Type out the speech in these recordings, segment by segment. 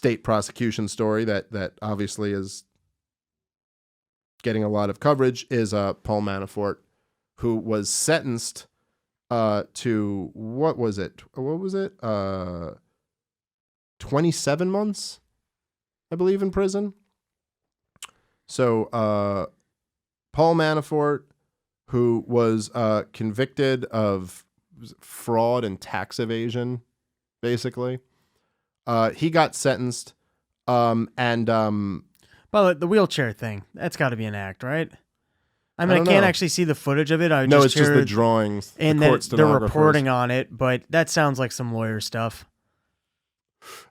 state prosecution story that obviously is getting a lot of coverage is Paul Manafort, who was sentenced to what was it? 27 months, I believe, in prison. So Paul Manafort, who was convicted of fraud and tax evasion, basically, he got sentenced. Well, the wheelchair thing, that's got to be an act, right? I mean, I can't actually see the footage of it. It's just the drawings. And the they're reporting on it, but that sounds like some lawyer stuff.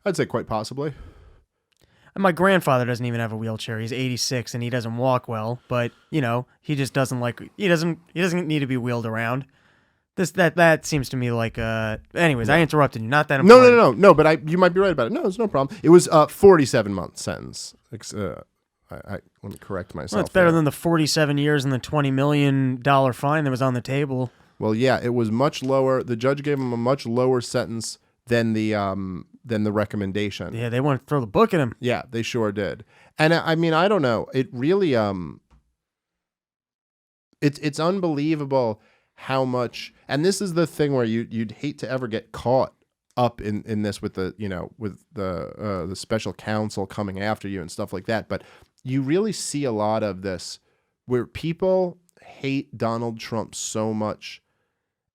I'd say quite possibly. And my grandfather doesn't even have a wheelchair. He's 86 and he doesn't walk well, but he just doesn't he doesn't need to be wheeled around. That seems to me like anyways, I interrupted you. Not that important. No, but you might be right about it. No, it's no problem. It was 47-month sentence. I let me correct myself. Well, it's better than the 47 years and the $20 million fine that was on the table. Well, yeah, it was much lower. The judge gave him a much lower sentence than the recommendation. Yeah, they want to throw the book at him. Yeah, they sure did. And I mean, I don't know. It really it's unbelievable how much. And this is the thing where you'd hate to ever get caught up in this with the special counsel coming after you and stuff like that. But you really see a lot of this where people hate Donald Trump so much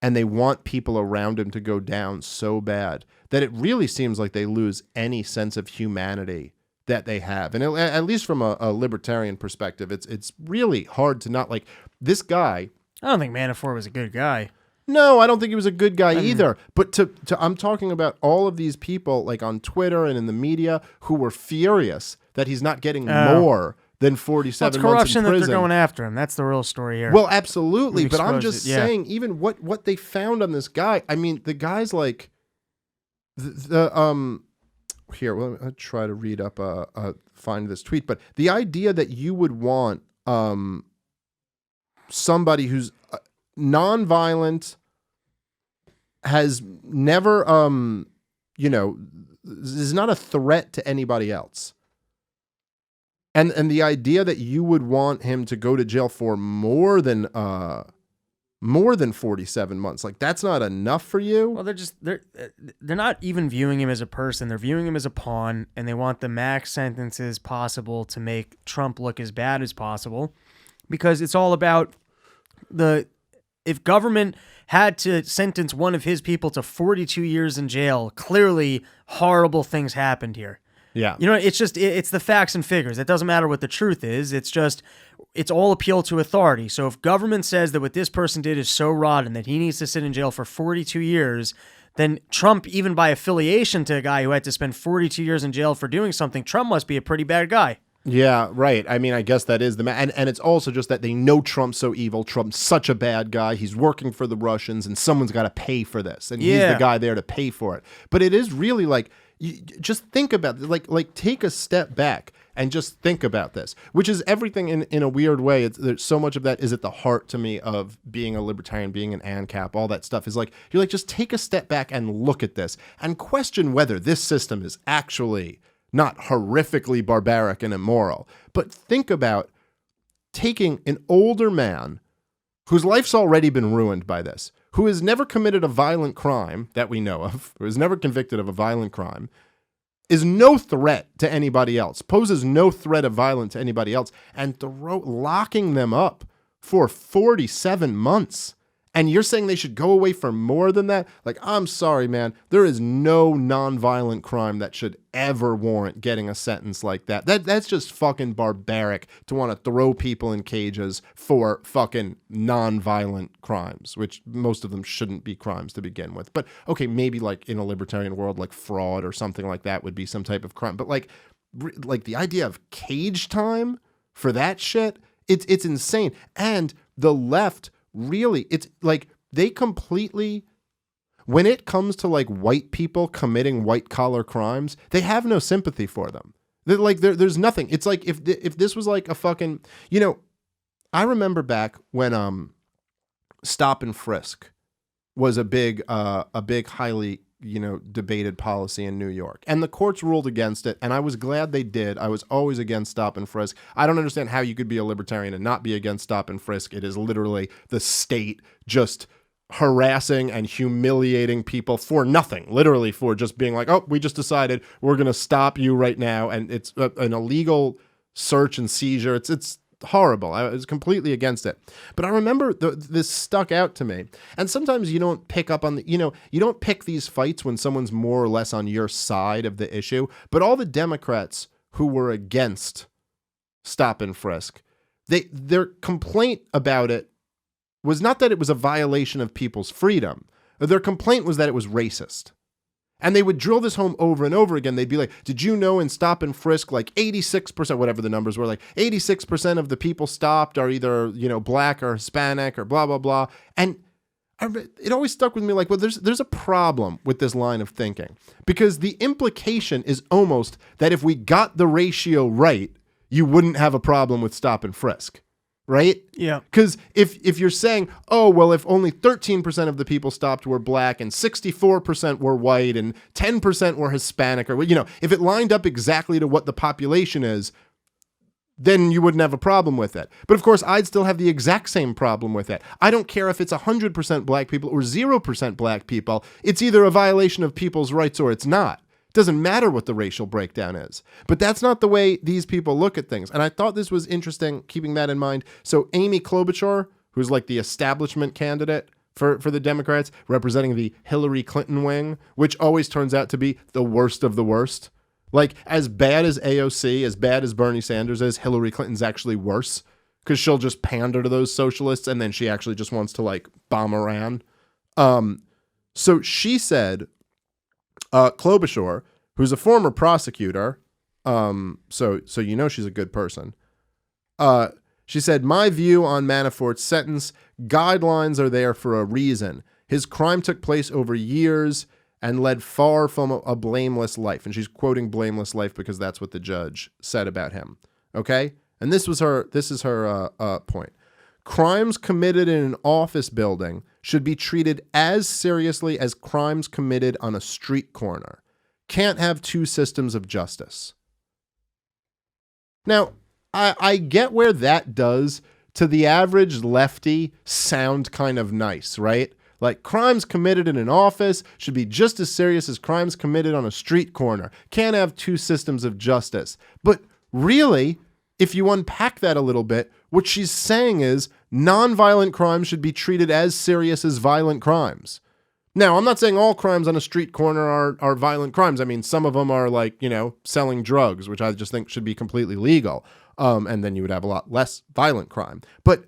and they want people around him to go down so bad that it really seems like they lose any sense of humanity that they have. And at least from a libertarian perspective, it's really hard to not like this guy. I don't think Manafort was a good guy. No, I don't think he was a good guy either. But to I'm talking about all of these people like on Twitter and in the media who were furious that he's not getting more than 47 months in prison. It's corruption that they're going after him. That's the real story here. Well, absolutely. But I'm just saying, even what they found on this guy. I mean, the guy's like here. Well, I'll try to read up find this tweet. But the idea that you would want somebody who's nonviolent, has never is not a threat to anybody else. And the idea that you would want him to go to jail for more than 47 months, like that's not enough for you. Well, they're not even viewing him as a person. They're viewing him as a pawn, and they want the max sentences possible to make Trump look as bad as possible, because it's all about if government had to sentence one of his people to 42 years in jail, clearly horrible things happened here. Yeah. It's the facts and figures. It doesn't matter what the truth is. It's all appeal to authority. So if government says that what this person did is so rotten that he needs to sit in jail for 42 years, then Trump, even by affiliation to a guy who had to spend 42 years in jail for doing something, Trump must be a pretty bad guy. Yeah, right. I mean, I guess that is and it's also just that they know Trump's so evil. Trump's such a bad guy. He's working for the Russians, and someone's got to pay for this, and he's the guy there to pay for it. But it is really like, just think about it. Like take a step back and just think about this, which is everything in a weird way. There's so much of that is at the heart to me of being a libertarian, being an ANCAP, all that stuff is like, you're like, just take a step back and look at this and question whether this system is actually not horrifically barbaric and immoral. But think about taking an older man whose life's already been ruined by this, who has never committed a violent crime that we know of, who is never convicted of a violent crime, is no threat to anybody else, poses no threat of violence to anybody else, and locking them up for 47 months. And you're saying they should go away for more than that? Like, I'm sorry, man. There is no nonviolent crime that should ever warrant getting a sentence like that. That's just fucking barbaric to want to throw people in cages for fucking nonviolent crimes, which most of them shouldn't be crimes to begin with. But okay, maybe like in a libertarian world, like fraud or something like that would be some type of crime. But like the idea of cage time for that shit, it's insane. And the left, really, it's like they completely, when it comes to like white people committing white collar crimes, they have no sympathy for them. There's nothing. It's like if this was like a fucking, I remember back when stop and frisk was a big highly debated policy in New York. And the courts ruled against it, and I was glad they did. I was always against stop and frisk. I don't understand how you could be a libertarian and not be against stop and frisk. It is literally the state just harassing and humiliating people for nothing, literally for just being like, oh, we just decided we're going to stop you right now. And it's an illegal search and seizure. It's horrible. I was completely against it. But I remember this stuck out to me. And sometimes you don't pick up on you don't pick these fights when someone's more or less on your side of the issue. But all the Democrats who were against stop and frisk, their complaint about it was not that it was a violation of people's freedom. Their complaint was that it was racist. And they would drill this home over and over again. They'd be like, did you know in stop and frisk, like 86%, whatever the numbers were, like 86% of the people stopped are either, black or Hispanic or blah, blah, blah. And it always stuck with me like, well, there's a problem with this line of thinking, because the implication is almost that if we got the ratio right, you wouldn't have a problem with stop and frisk. Right? Yeah. Because if you're saying, oh, well, if only 13% of the people stopped were black and 64% were white and 10% were Hispanic, or, if it lined up exactly to what the population is, then you wouldn't have a problem with it. But of course, I'd still have the exact same problem with it. I don't care if it's 100% black people or 0% black people. It's either a violation of people's rights or it's not. Doesn't matter what the racial breakdown is. But that's not the way these people look at things. And I thought this was interesting, keeping that in mind. So Amy Klobuchar, who's like the establishment candidate for the Democrats, representing the Hillary Clinton wing, which always turns out to be the worst of the worst. Like, as bad as AOC, as bad as Bernie Sanders is, Hillary Clinton's actually worse, because she'll just pander to those socialists, and then she actually just wants to, like, bomb Iran. So she said... Klobuchar, who's a former prosecutor, so she's a good person. She said, my view on Manafort's sentence, guidelines are there for a reason. His crime took place over years and led far from a blameless life. And she's quoting blameless life because that's what the judge said about him. Okay? And this is her point. Crimes committed in an office building should be treated as seriously as crimes committed on a street corner. Can't have two systems of justice. Now, I get where that does to the average lefty sound kind of nice, right? Like, crimes committed in an office should be just as serious as crimes committed on a street corner. Can't have two systems of justice. But really, if you unpack that a little bit, what she's saying is nonviolent crimes should be treated as serious as violent crimes. Now, I'm not saying all crimes on a street corner are violent crimes. I mean, some of them are like, selling drugs, which I just think should be completely legal. And then you would have a lot less violent crime. But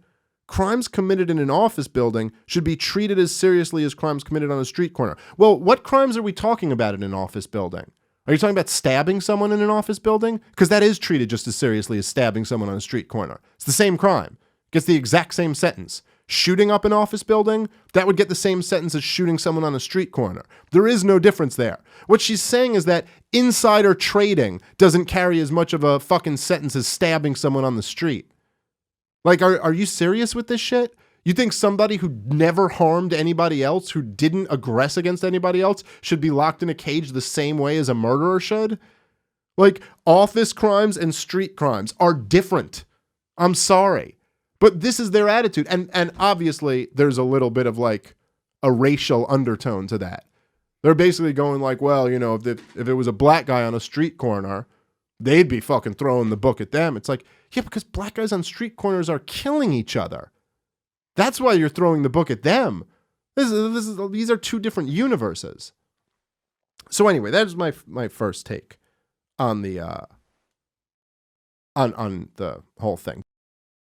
crimes committed in an office building should be treated as seriously as crimes committed on a street corner. Well, what crimes are we talking about in an office building? Are you talking about stabbing someone in an office building? Because that is treated just as seriously as stabbing someone on a street corner. It's the same crime. Gets the exact same sentence. Shooting up an office building, that would get the same sentence as shooting someone on a street corner. There is no difference there. What she's saying is that insider trading doesn't carry as much of a fucking sentence as stabbing someone on the street. Like, are you serious with this shit? You think somebody who never harmed anybody else, who didn't aggress against anybody else, should be locked in a cage the same way as a murderer should? Like, office crimes and street crimes are different. I'm sorry. But this is their attitude. And obviously, there's a little bit of, like, a racial undertone to that. They're basically going like, well, if it was a black guy on a street corner, they'd be fucking throwing the book at them. It's like, yeah, because black guys on street corners are killing each other. That's why you're throwing the book at them. These are two different universes. So anyway, that is my first take on the on the whole thing.